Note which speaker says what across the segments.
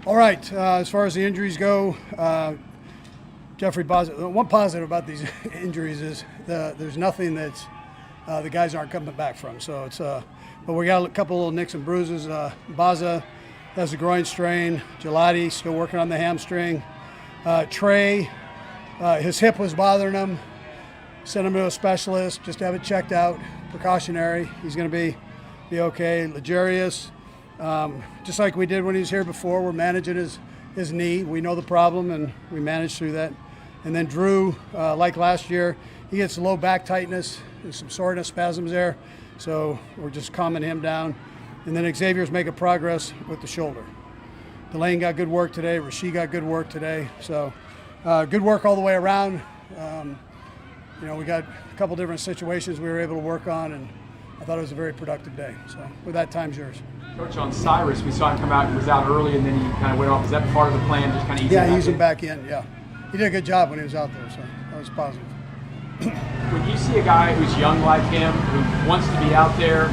Speaker 1: All right, as far as the injuries go, Jeffrey Baza, one positive about these injuries is there's nothing that the guys aren't coming back from. So it's, but we got a couple little nicks and bruises. Baza has a groin strain. Gelati still working on the hamstring. Trey, his hip was bothering him. Sent him to a specialist just to have it checked out, precautionary. He's going to be okay. Legarius, just like we did when he was here before, we're managing his knee. We know the problem, and we managed through that. And then Drew, like last year, he gets low back tightness and some soreness spasms there, so we're just calming him down. And then Xavier's making progress with the shoulder. Delane got good work today. Rasheed got good work today. So good work all the way around. We got a couple different situations we were able to work on, and I thought it was a very productive day. So with that, time's yours.
Speaker 2: Coach, on Cyrus, we saw him come out and was out early, and then he kind of went off. Is that part of the plan, just kind of
Speaker 1: ease him back in? Yeah. He did a good job when he was out there, so that was positive.
Speaker 2: When you see a guy who's young like him, who wants to be out there,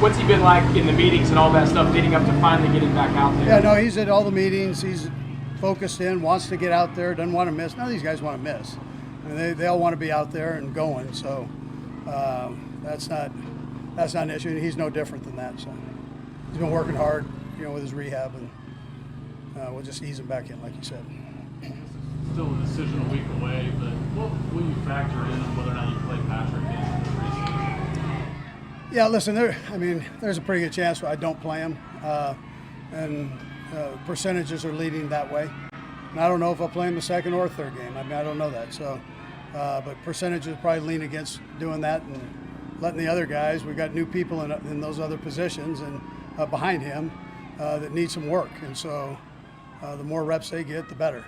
Speaker 2: what's he been like in the meetings and all that stuff leading up to finally getting back out there?
Speaker 1: Yeah, no, he's at all the meetings. He's focused in, wants to get out there, doesn't want to miss. None of these guys want to miss. I mean, they all want to be out there and going, so that's not an issue. And he's no different than that. So he's been working hard, with his rehab, and we'll just ease him back in, like you said.
Speaker 3: Still a decision a week away, but what will you factor in on whether or not you play Patrick in the preseason?
Speaker 1: Yeah, listen, there's a pretty good chance I don't play him, and percentages are leading that way. And I don't know if I'll play him the second or third game. I don't know that. So, but percentages probably lean against doing that and letting the other guys. We've got new people in those other positions and behind him that need some work. And so, the more reps they get, the better.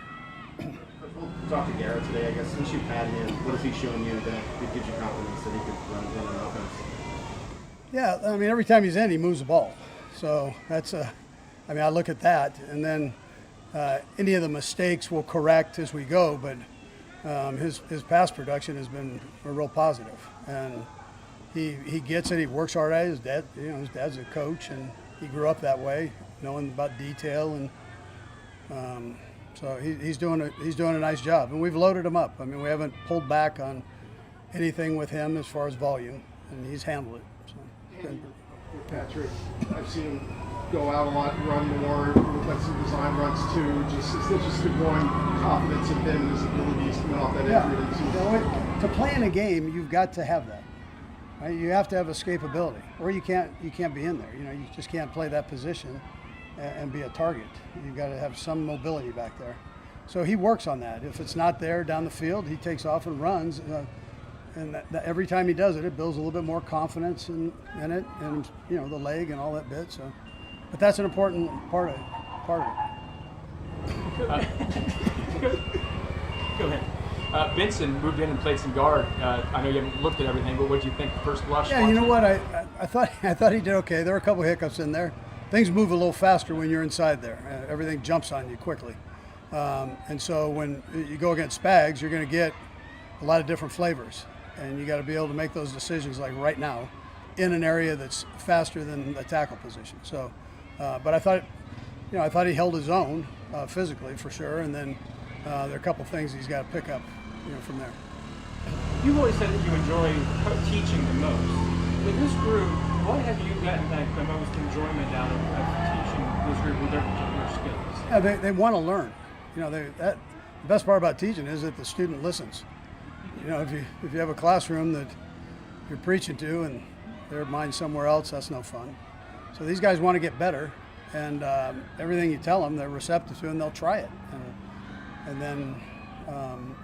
Speaker 4: We'll talk to Garrett today. I guess since you've had him, what has he shown you that gives you confidence that he could run an offense?
Speaker 1: Yeah, every time he's in, he moves the ball. So that's I look at that, and then any of the mistakes we'll correct as we go. But his pass production has been a real positive, and he gets it. He works hard at it. His dad, his dad's a coach, and he grew up that way, knowing about detail, and so he's doing a nice job. And we've loaded him up. We haven't pulled back on anything with him as far as volume, and he's handled it. So.
Speaker 5: Patrick, I've seen him go out a lot, run more, look like some design runs too. Just the growing confidence in him and his abilities coming off that injury.
Speaker 1: To play in a game, you've got to have that. Right? You have to have escapability, or you can't be in there. You just can't play that position and be a target. You've got to have some mobility back there. So he works on that. If it's not there down the field, he takes off and runs. And every time he does it, it builds a little bit more confidence in it, and the leg and all that bit. So, but that's an important part of it.
Speaker 2: Go ahead. Benson moved in and played some guard. I know you haven't looked at everything, but what do you think first blush?
Speaker 1: Yeah, you know what? I thought he did okay. There were a couple hiccups in there. Things move a little faster when you're inside there. Everything jumps on you quickly, and so when you go against Spags, you're going to get a lot of different flavors. And you got to be able to make those decisions like right now in an area that's faster than the tackle position. So, but I thought he held his own physically for sure. And then there are a couple things he's got to pick up, from there.
Speaker 6: You've always said that you enjoy teaching the most. With this group, what have you gotten the most enjoyment out of teaching this group with their particular skills?
Speaker 1: Yeah, they want to learn. The best part about teaching is that the student listens. If you have a classroom that you're preaching to and their mind's somewhere else, that's no fun. So these guys want to get better, and everything you tell them, they're receptive to, and they'll try it. And then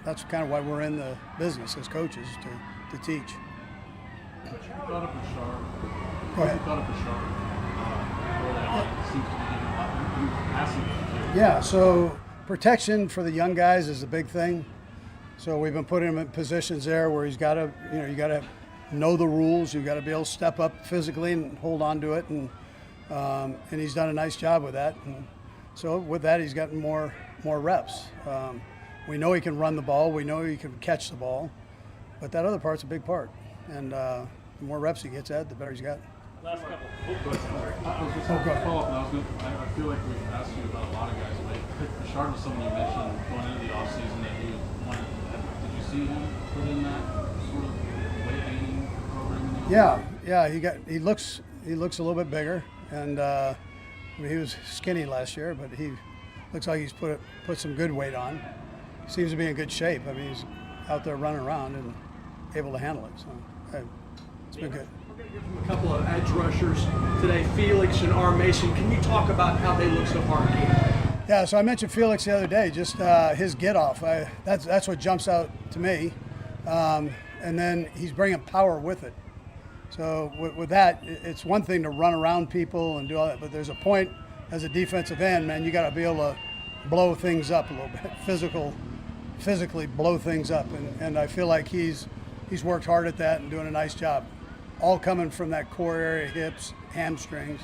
Speaker 1: that's kind of why we're in the business as coaches, to teach.
Speaker 3: What you thought of Bashar?
Speaker 1: Go ahead.
Speaker 3: What you thought of Bashar? Seems to be passing.
Speaker 1: Yeah, so protection for the young guys is a big thing. So we've been putting him in positions there where he's got to, you got to know the rules. You've got to be able to step up physically and hold on to it, and he's done a nice job with that. And so with that, he's gotten more reps. We know he can run the ball. We know he can catch the ball, but that other part's a big part. And the more reps he gets at, the better he's got.
Speaker 6: Last couple.
Speaker 3: I was just going to follow up, and I feel like we've asked you about a lot of guys, but Richard was someone you mentioned going into the offseason that you wanted. Did you see him put in that sort of weight gaining program?
Speaker 1: Yeah. He looks a little bit bigger, and I mean, he was skinny last year, but he looks like he's put some good weight on. He seems to be in good shape. I mean, he's out there running around and able to handle it. So it's been good.
Speaker 7: A couple of edge rushers today, Felix and R. Mason. Can you talk about how they look so far in camp?
Speaker 1: Yeah, so I mentioned Felix the other day, just his get off. That's what jumps out to me. And then he's bringing power with it. So with that, it's one thing to run around people and do all that, but there's a point as a defensive end, man, you got to be able to blow things up a little bit, physically blow things up. And I feel like he's worked hard at that and doing a nice job. All coming from that core area, hips, hamstrings,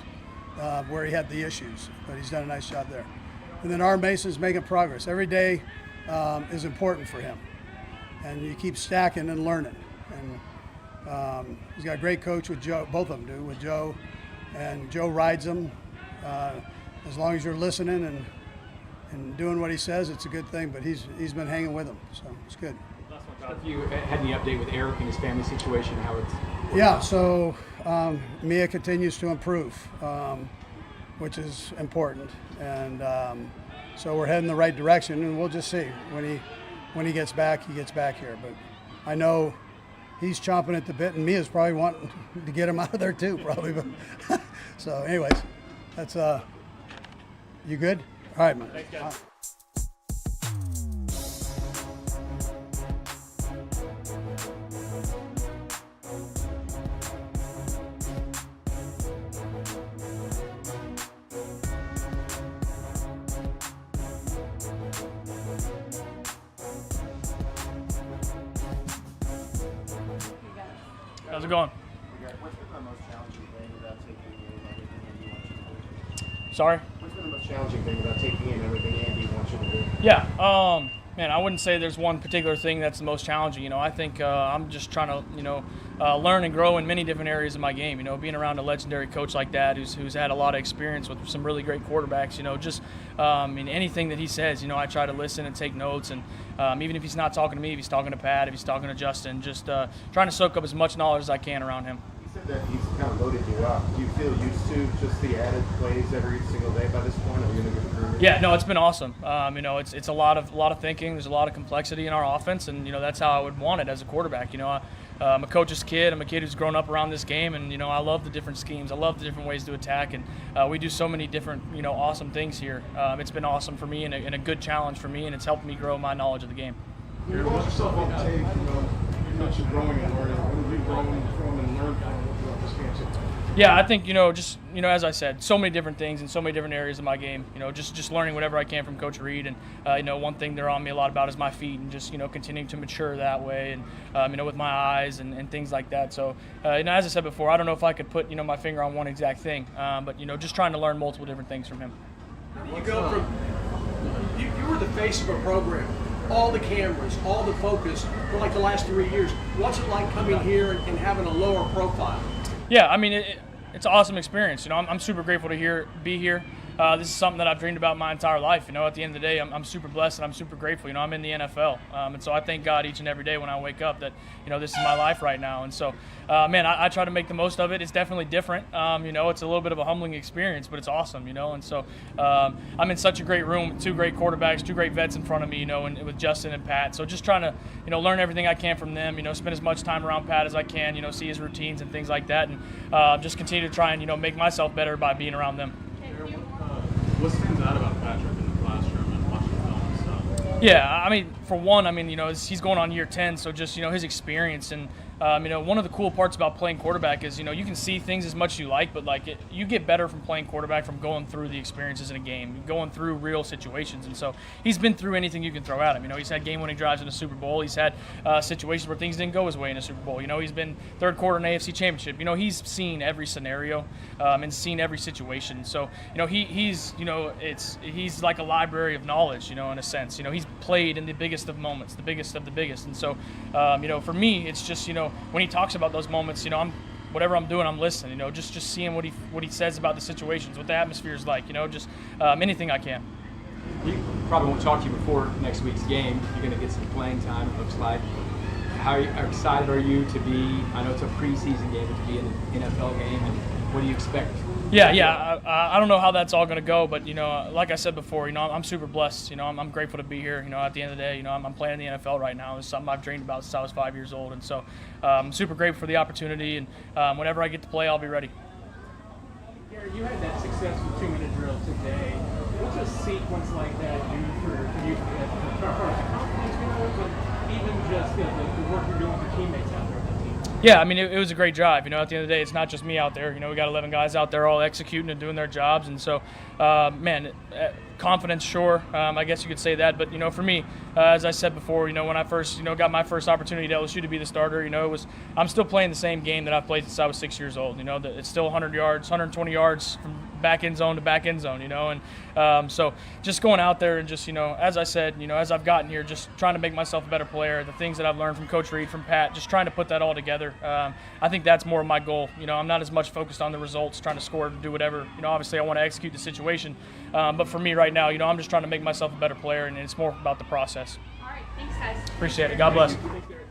Speaker 1: where he had the issues, but he's done a nice job there. And then R. Mason's making progress. Every day is important for him. And you keep stacking and learning. And he's got a great coach with Joe, both of them do, with Joe. And Joe rides him. As long as you're listening and doing what he says, it's a good thing, but he's been hanging with him, so it's good.
Speaker 2: If you had any update with Eric and his family situation, how it's...
Speaker 1: Yeah, so Mia continues to improve, which is important, and so we're heading the right direction, and we'll just see when he gets back. He gets back here, but I know he's chomping at the bit, and Mia's probably wanting to get him out of there too, probably. But so, anyways, that's you good? All right, man.
Speaker 6: Thanks, guys.
Speaker 8: How's it going?
Speaker 4: What's been the most challenging thing about taking in everything Andy wants you to do?
Speaker 8: Sorry?
Speaker 4: What's been the most challenging thing about taking in everything Andy wants you to do?
Speaker 8: Yeah, man, I wouldn't say there's one particular thing that's the most challenging. You know, I think I'm just trying to, learn and grow in many different areas of my game. You know, being around a legendary coach like that who's had a lot of experience with some really great quarterbacks, just in anything that he says, I try to listen and take notes. And even if he's not talking to me, if he's talking to Pat, if he's talking to Justin, just trying to soak up as much knowledge as I can around him.
Speaker 4: You said that he's kind of loaded you up. Do you feel used to just the added plays every single day by this point? Are you going to get through it?
Speaker 8: Yeah, no, it's been awesome. It's a lot of thinking. There's a lot of complexity in our offense, and that's how I would want it as a quarterback. I'm a coach's kid. I'm a kid who's grown up around this game, and I love the different schemes. I love the different ways to attack, and we do so many different awesome things here. It's been awesome for me and a good challenge for me, and it's helped me grow my knowledge of the game.
Speaker 5: When you watch yourself on tape, you mentioned growing and learning. What have you grown from and learned from throughout this game so far?
Speaker 8: Yeah, I think, as I said, so many different things in so many different areas of my game. Just learning whatever I can from Coach Reid. And, one thing they're on me a lot about is my feet and just, continuing to mature that way and, with my eyes and things like that. So, as I said before, I don't know if I could put, my finger on one exact thing. But, just trying to learn multiple different things from him.
Speaker 7: You go from, you were the face of a program. All the cameras, all the focus for like the last 3 years. What's it like coming here and having a lower profile?
Speaker 8: Yeah, I mean, it's an awesome experience. I'm super grateful to be here. This is something that I've dreamed about my entire life. At the end of the day, I'm super blessed and I'm super grateful. I'm in the NFL, and so I thank God each and every day when I wake up that this is my life right now. And so, I try to make the most of it. It's definitely different. It's a little bit of a humbling experience, but it's awesome. And so I'm in such a great room with two great quarterbacks, two great vets in front of me. And with Justin and Pat. So just trying to learn everything I can from them. Spend as much time around Pat as I can. See his routines and things like that, and just continue to try and make myself better by being around them.
Speaker 3: What stands out about Patrick in the classroom and watching film and stuff?
Speaker 8: Yeah, for one, he's going on year 10, so just, his experience and, one of the cool parts about playing quarterback is, you can see things as much as you like, but you get better from playing quarterback from going through the experiences in a game, going through real situations. And so he's been through anything you can throw at him. He's had game-winning drives in a Super Bowl. He's had situations where things didn't go his way in a Super Bowl. He's been third quarter in an AFC Championship. He's seen every scenario and seen every situation. So, he's like a library of knowledge, in a sense. He's played in the biggest of moments, the biggest of the biggest. And so, for me, it's just, when he talks about those moments, when whatever I'm doing, I'm listening. You know, just seeing what he says about the situations, what the atmosphere is like. You know, just anything I can.
Speaker 2: He probably won't talk to you before next week's game. You're going to get some playing time, it looks like. How excited are you to be? I know it's a preseason game, but to be in an NFL game, and what do you expect?
Speaker 8: Yeah. I don't know how that's all going to go, but, you know, like I said before, you know, I'm super blessed. You know, I'm grateful to be here. You know, at the end of the day, you know, I'm playing in the NFL right now. It's something I've dreamed about since I was 5 years old, and so I'm super grateful for the opportunity. And whenever I get to play, I'll be ready.
Speaker 6: Garrett, you had that successful 2-minute drill today. What's a sequence like that do for you? As far as the confidence goes, but even just the work you're doing with your teammates out there on that team?
Speaker 8: Yeah, I mean, it was a great drive. You know, at the end of the day, it's not just me out there. You know, we got 11 guys out there all executing and doing their jobs. And so, confidence, sure. I guess you could say that. But, you know, for me, as I said before, you know, when I first, you know, got my first opportunity at LSU to be the starter, you know, I'm still playing the same game that I've played since I was 6 years old. You know, it's still 100 yards, 120 yards from back end zone to back end zone, you know. And so just going out there and just, you know, as I said, you know, as I've gotten here, just trying to make myself a better player, the things that I've learned from Coach Reid, from Pat, just trying to put that all together. I think that's more of my goal. You know, I'm not as much focused on the results, trying to score, do whatever. You know, obviously I want to execute the situation. But for me right now, you know, I'm just trying to make myself a better player, and it's more about the process.
Speaker 9: All right, thanks, guys.
Speaker 8: Appreciate it. God bless.
Speaker 6: Thanks, Garrett.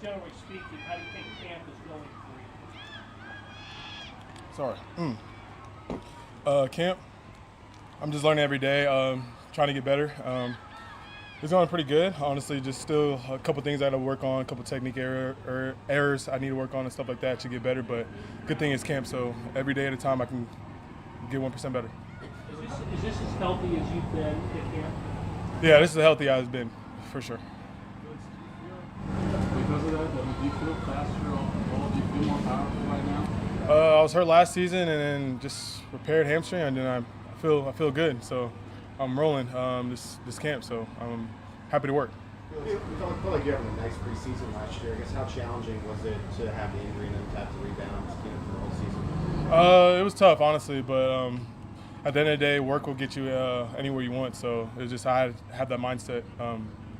Speaker 6: generally speaking, how do you think camp is going for you?
Speaker 9: Camp, I'm just learning every day, trying to get better. It's going pretty good, honestly. Just still a couple things I got to work on, a couple technique errors I need to work on and stuff like that to get better. But good thing is camp, so every day at a time I can get 1% better.
Speaker 6: Is this as healthy as you've been at camp?
Speaker 9: Yeah, this is the healthy I've been, for sure.
Speaker 3: Because of that, do you feel faster overall? Do you feel more powerful right now?
Speaker 9: I was hurt last season and then just repaired hamstring, and then I feel good. So I'm rolling this camp, so I'm happy to work.
Speaker 4: It felt like you were having a nice preseason last year. I guess how challenging was it to have the injury and then to have to rebound for the whole season?
Speaker 9: It was tough, honestly, but at the end of the day, work will get you anywhere you want. So it was just I had that mindset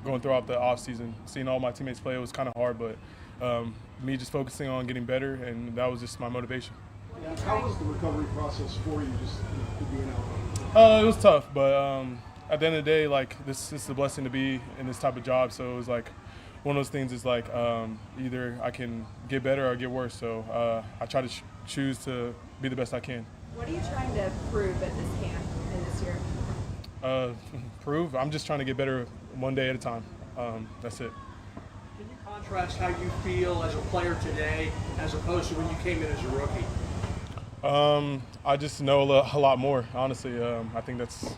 Speaker 9: going throughout the off season. Seeing all my teammates play, it was kind of hard, but me just focusing on getting better, and that was just my motivation.
Speaker 5: How was the recovery process for you, just being
Speaker 9: It
Speaker 5: out?
Speaker 9: was tough, but at the end of the day, like this is a blessing to be in this type of job. So it was like one of those things. Is like either I can get better or get worse. So I try to choose to be the best I can.
Speaker 10: What are you trying to prove at this camp and this year?
Speaker 9: Prove? I'm just trying to get better one day at a time. That's it.
Speaker 7: Can you contrast how you feel as a player today as opposed to when you came in as a rookie?
Speaker 9: I just know a lot more, honestly. I think that's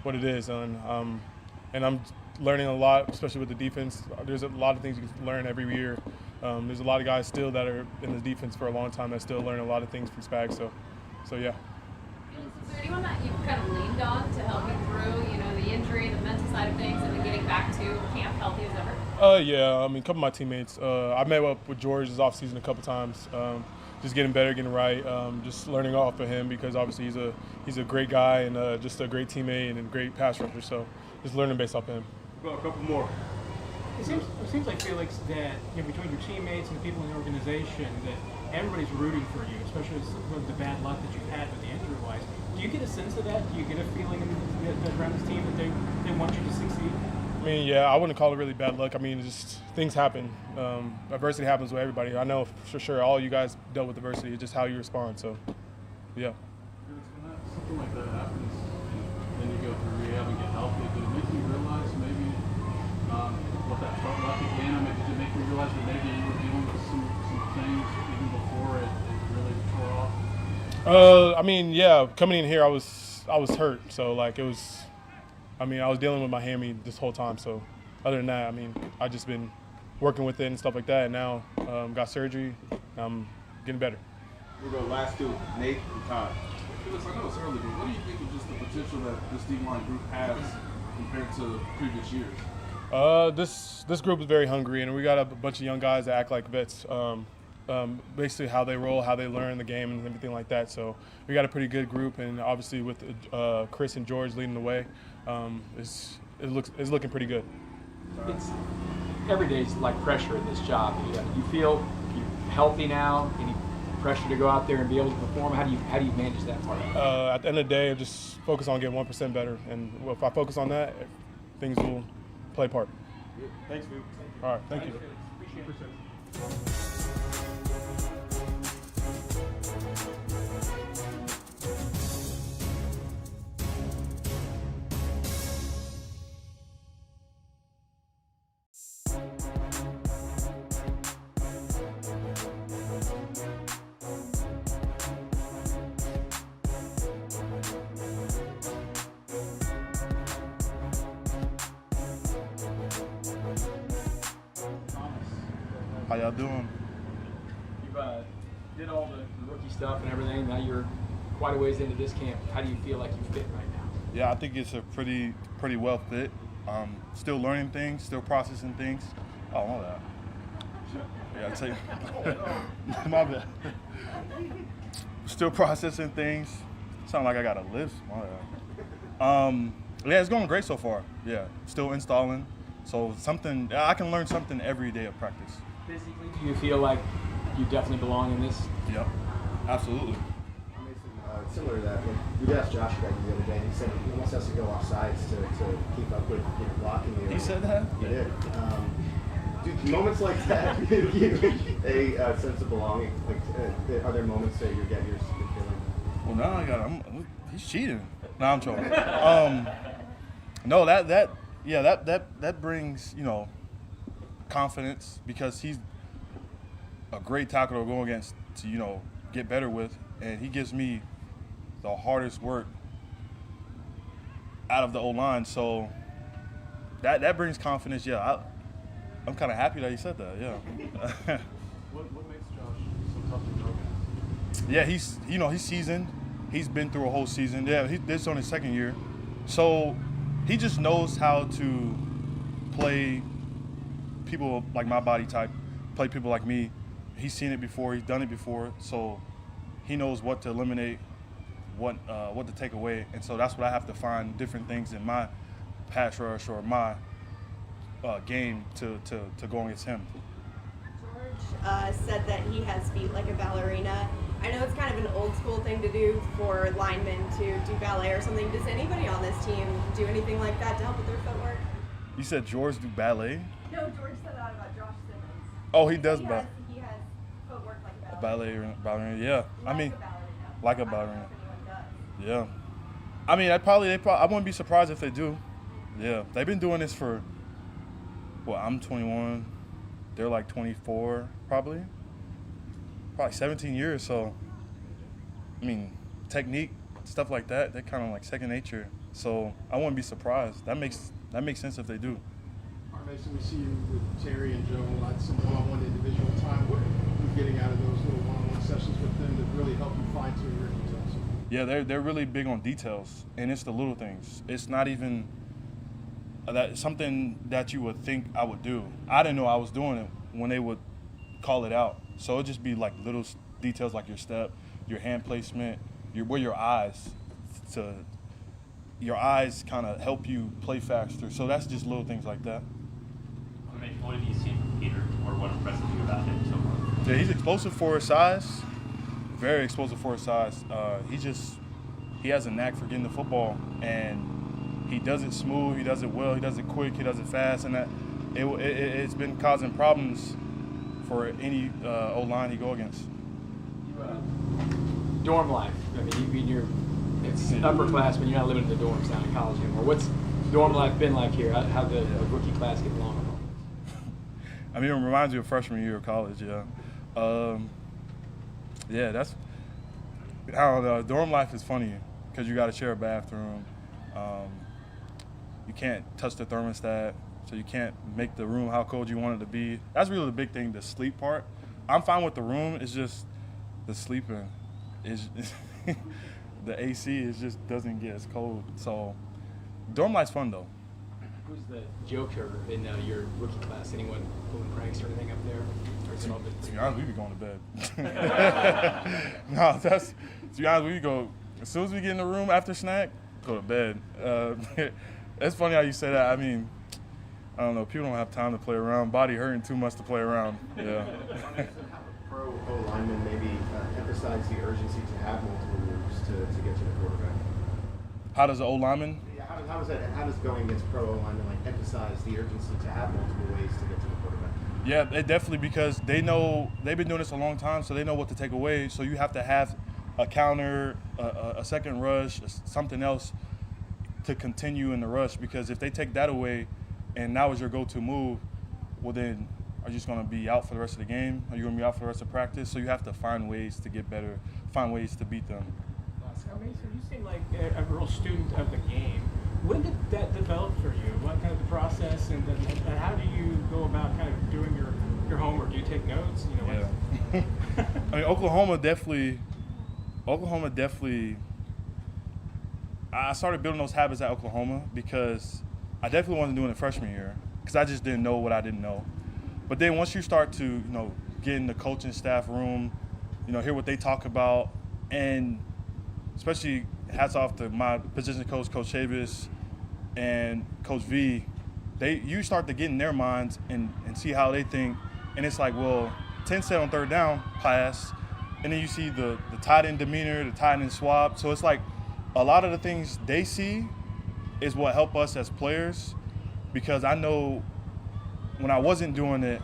Speaker 9: what it is. And I'm learning a lot, especially with the defense. There's a lot of things you can learn every year. There's a lot of guys still that are in the defense for a long time that still learn a lot of things from Spag. So yeah.
Speaker 11: Is there anyone that you've kind of leaned on to help you through, the injury, the mental side of things, and then getting back to camp healthy as ever?
Speaker 9: Yeah, I mean, a couple of my teammates. I met up with George this offseason a couple times. Just getting better, getting right, just learning off of him because obviously he's a great guy and just a great teammate and a great pass rusher. So just learning based off of him.
Speaker 3: Well, a couple more.
Speaker 6: It seems like, Felix, that between your teammates and the people in the organization, that everybody's rooting for you, especially with the bad luck that you've had with the injury-wise. Do you get a sense of that? Do you get a feeling around this team that they want you to succeed?
Speaker 9: I mean, yeah, I wouldn't call it really bad luck. I mean, just things happen. Adversity happens with everybody. I know for sure all you guys dealt with adversity. It's just how you respond. So, yeah.
Speaker 3: When something like that happens, and then you go through rehab and get healthy, did it make you realize maybe what that felt like again? I mean, did it make you realize that maybe you were dealing with some things even before it really tore off?
Speaker 9: I mean, yeah, coming in here, I was hurt. So, like, I was dealing with my hammy this whole time. So, other than that, I mean, I just been working with it and stuff like that. And now got surgery. I'm getting better.
Speaker 12: We'll go last two, Nate and Todd.
Speaker 3: Felix, I know it's early, but what do you think of just the potential that this D-line group has compared to previous years?
Speaker 9: This group is very hungry, and we got a bunch of young guys that act like vets. Basically how they roll, how they learn the game, and everything like that. So we got a pretty good group, and obviously with Chris and George leading the way, it's looking pretty good.
Speaker 2: Every day's like pressure in this job. You feel you're healthy now? Any pressure to go out there and be able to perform? How do you manage that part?
Speaker 9: At the end of the day, I just focus on getting 1% better, and if I focus on that, things will play a part.
Speaker 12: Thanks, Felix.
Speaker 9: All right, thank you.
Speaker 6: Appreciate it.
Speaker 12: How y'all doing?
Speaker 2: You did all the rookie stuff and everything. Now you're quite a ways into this camp. How do you feel like you fit right now?
Speaker 12: Yeah, I think it's a pretty well fit. Still learning things, still processing things. Oh, all that. Yeah, I tell you. My bad. Still processing things. Sound like I got a list. My bad. Yeah, it's going great so far. Yeah, still installing. So I can learn something every day of practice.
Speaker 2: Physically, do you feel like you definitely belong in this?
Speaker 12: Yep, absolutely.
Speaker 4: Similar to that, we asked Josh about you the other day, and he said he almost has to go off sides to keep up with blocking you.
Speaker 12: He said that?
Speaker 4: He did. Do moments like that give you a sense of belonging? Like, are there moments that you get you're feeling?
Speaker 12: Well, now he's cheating. No, I'm joking. No, that brings, you know, confidence, because he's a great tackler to go against, to, you know, get better with, and he gives me the hardest work out of the O-line. So that brings confidence. Yeah, I'm kind of happy that he said that. Yeah.
Speaker 3: What makes Josh so tough to go against?
Speaker 12: Yeah, he's seasoned. He's been through a whole season. Yeah, this is on his second year, so he just knows how to play people like my body type, play people like me. He's seen it before. He's done it before, so he knows what to eliminate, what to take away, and so that's what I have to find different things in my pass rush or my game to go against him.
Speaker 10: George said that he has feet like a ballerina. I know it's kind of an old school thing to do for linemen to do ballet or something. Does anybody on this team do anything like that to help with their footwork?
Speaker 12: You said George do ballet?
Speaker 10: No, George said that about Josh Simmons.
Speaker 12: Oh, he does
Speaker 10: He has footwork like
Speaker 12: a ballerina. Yeah, I mean, like a ballerina. Yeah, I mean, I wouldn't be surprised if they do. Yeah, they've been doing this for, well, I'm 21, they're like 24, probably 17 years. So, I mean, technique, stuff like that, they're kind of like second nature. So I wouldn't be surprised. That makes sense if they do.
Speaker 5: Mason, we see you with Terry and Joe a lot, some one-on-one individual time. What are you getting out of those little one-on-one sessions with them that really help you fine-tune your details?
Speaker 12: Yeah, they're really big on details, and it's the little things. It's not even something that you would think I would do. I didn't know I was doing it when they would call it out. So it'd just be like little details, like your step, your hand placement, where your eyes kind of help you play faster. So that's just little things like that.
Speaker 13: What have you seen from Peter, or what impresses you about him so far?
Speaker 12: Yeah, he's explosive for his size. Very explosive for his size. He has a knack for getting the football, and he does it smooth, he does it well, he does it quick, he does it fast, and it's been causing problems for any O-line he go against.
Speaker 2: Dorm life. I mean, it's upperclassmen. You're not living in the dorms down in college anymore. What's dorm life been like here? How the rookie class get along?
Speaker 12: I mean, it reminds me of freshman year of college. Yeah, I don't know. Dorm life is funny because you got to share a bathroom. You can't touch the thermostat, so you can't make the room how cold you want it to be. That's really the big thing, the sleep part. I'm fine with the room. It's just the sleeping. The AC just doesn't get as cold. So dorm life's fun though.
Speaker 2: Who's the joker in your rookie class? Anyone pulling pranks or anything up there? Or is it all been?
Speaker 12: To be honest, we be going to bed. No, to be honest, we go as soon as we get in the room after snack, go to bed. It's funny how you say that. I mean, I don't know. People don't have time to play around. Body hurting too much to play around. Yeah.
Speaker 4: Pro O-linemen maybe emphasize the urgency to have multiple moves to get to the quarterback.
Speaker 12: How does an O-lineman?
Speaker 4: How does going against pro O-linemen emphasize the urgency to have multiple ways to get to the quarterback?
Speaker 12: Yeah, it definitely, because they know they've been doing this a long time, so they know what to take away. So you have to have a counter, a second rush, something else to continue in the rush, because if they take that away and now is your go-to move, well then are you just going to be out for the rest of the game? Are you going to be out for the rest of practice? So you have to find ways to get better, find ways to beat them.
Speaker 6: Mason, you seem like a real student of the game. When did that develop for you? What kind of the process, and how do you go about kind of doing your homework? Do you take notes?
Speaker 12: Yeah. I mean, Oklahoma definitely. I started building those habits at Oklahoma because I definitely wasn't doing it freshman year because I just didn't know what I didn't know. But then once you start to, get in the coaching staff room, hear what they talk about, and especially hats off to my position coach, Coach Chavis, and Coach V, you start to get in their minds and see how they think. And it's like, well, 10 set on third down, pass. And then you see the tight end demeanor, the tight end swap. So it's like a lot of the things they see is what help us as players, because I know when I wasn't doing it,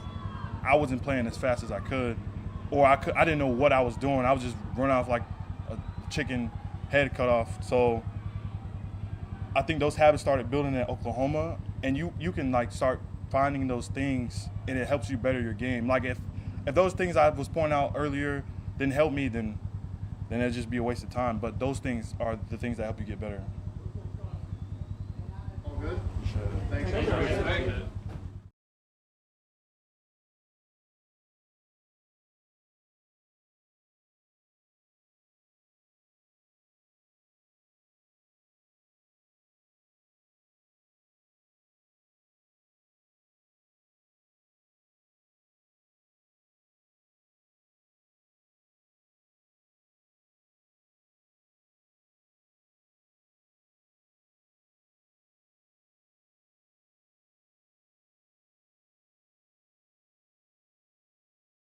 Speaker 12: I wasn't playing as fast as I could, or I didn't know what I was doing. I was just running off like a chicken head cut off. So I think those habits started building at Oklahoma, and you can like start finding those things, and it helps you better your game. Like if those things I was pointing out earlier didn't help me, then it'd just be a waste of time. But those things are the things that help you get better.
Speaker 5: All good?